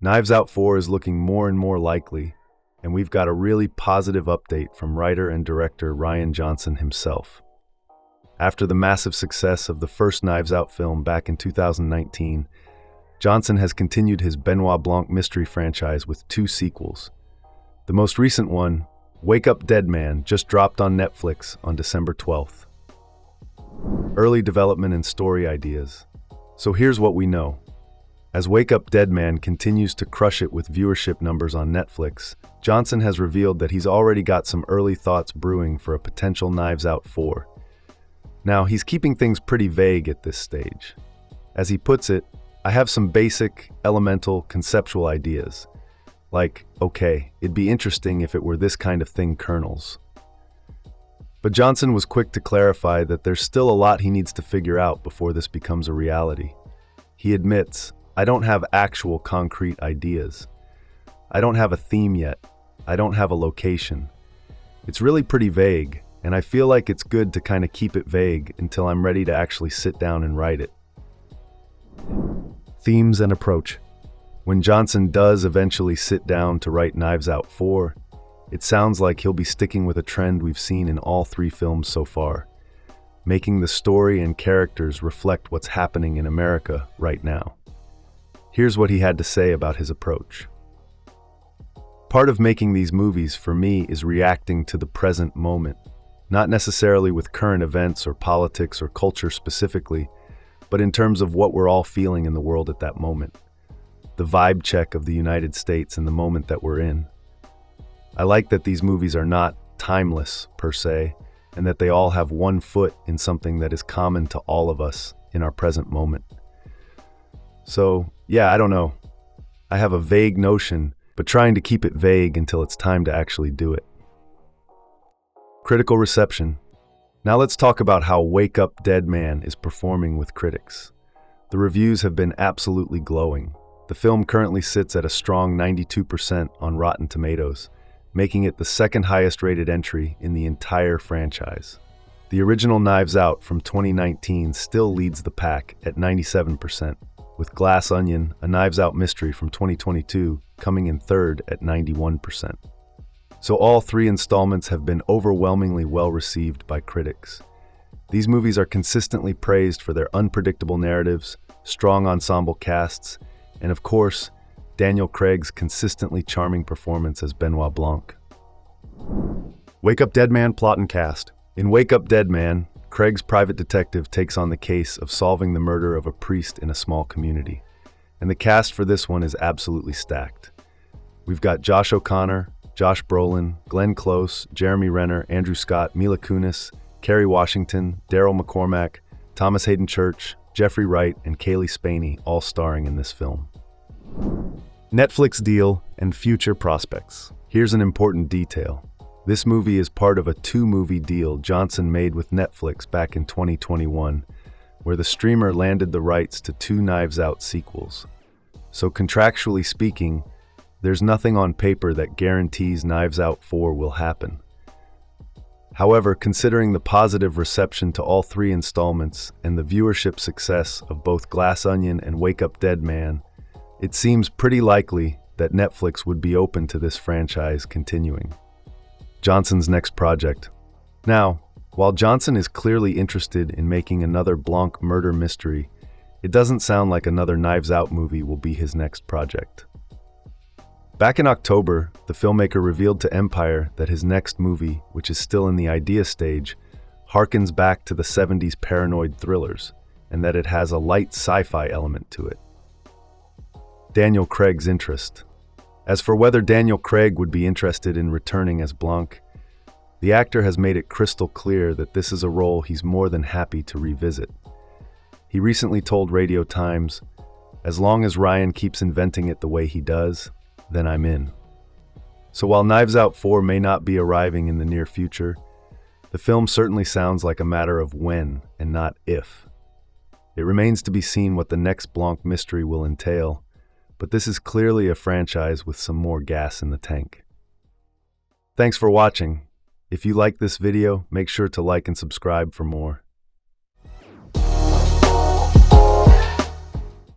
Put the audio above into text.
Knives Out 4 is looking more and more likely, and we've got a really positive update from writer and director Rian Johnson himself. After the massive success of the first Knives Out film back in 2019, Johnson has continued his Benoit Blanc mystery franchise with 2 sequels. The most recent one, Wake Up Dead Man, just dropped on Netflix on December 12th. Early development and story ideas. So here's what we know. As Wake Up Dead Man continues to crush it with viewership numbers on Netflix, Johnson has revealed that he's already got some early thoughts brewing for a potential Knives Out 4. Now, he's keeping things pretty vague at this stage. As he puts it, I have some basic, elemental, conceptual ideas. Like, okay, it'd be interesting if it were this kind of thing, kernels. But Johnson was quick to clarify that there's still a lot he needs to figure out before this becomes a reality. He admits, I don't have actual concrete ideas. I don't have a theme yet. I don't have a location. It's really pretty vague, and I feel like it's good to kind of keep it vague until I'm ready to actually sit down and write it. Themes and approach. When Johnson does eventually sit down to write Knives Out 4, it sounds like he'll be sticking with a trend we've seen in all 3 films so far, making the story and characters reflect what's happening in America right now. Here's what he had to say about his approach. Part of making these movies, for me, is reacting to the present moment, not necessarily with current events or politics or culture specifically, but in terms of what we're all feeling in the world at that moment. The vibe check of the United States and the moment that we're in. I like that these movies are not timeless, per se, and that they all have one foot in something that is common to all of us in our present moment. So, yeah, I don't know. I have a vague notion, but trying to keep it vague until it's time to actually do it. Critical reception. Now let's talk about how Wake Up Dead Man is performing with critics. The reviews have been absolutely glowing. The film currently sits at a strong 92% on Rotten Tomatoes, making it the second highest rated entry in the entire franchise. The original Knives Out from 2019 still leads the pack at 97%, with Glass Onion, a Knives Out mystery from 2022, coming in third at 91%. So all 3 installments have been overwhelmingly well received by critics. These movies are consistently praised for their unpredictable narratives, strong ensemble casts, and of course, Daniel Craig's consistently charming performance as Benoit Blanc. Wake Up Dead Man plot and cast. In Wake Up Dead Man, Craig's private detective takes on the case of solving the murder of a priest in a small community. And the cast for this one is absolutely stacked. We've got Josh O'Connor, Josh Brolin, Glenn Close, Jeremy Renner, Andrew Scott, Mila Kunis, Kerry Washington, Daryl McCormack, Thomas Hayden Church, Jeffrey Wright, and Kaylee Spaney all starring in this film. Netflix deal and future prospects. Here's an important detail. This movie is part of a 2-movie deal Johnson made with Netflix back in 2021, where the streamer landed the rights to 2 Knives Out sequels. So contractually speaking, there's nothing on paper that guarantees Knives Out 4 will happen. However, considering the positive reception to all 3 installments and the viewership success of both Glass Onion and Wake Up Dead Man, it seems pretty likely that Netflix would be open to this franchise continuing. Johnson's next project. Now, while Johnson is clearly interested in making another Blanc murder mystery, it doesn't sound like another Knives Out movie will be his next project. Back in October, the filmmaker revealed to Empire that his next movie, which is still in the idea stage, harkens back to the 70s paranoid thrillers, and that it has a light sci-fi element to it. Daniel Craig's interest. As for whether Daniel Craig would be interested in returning as Blanc, the actor has made it crystal clear that this is a role he's more than happy to revisit. He recently told Radio Times, "As long as Ryan keeps inventing it the way he does, then I'm in." So while Knives Out 4 may not be arriving in the near future, the film certainly sounds like a matter of when and not if. It remains to be seen what the next Blanc mystery will entail, but this is clearly a franchise with some more gas in the tank. Thanks for watching. If you like this video, make sure to like and subscribe for more.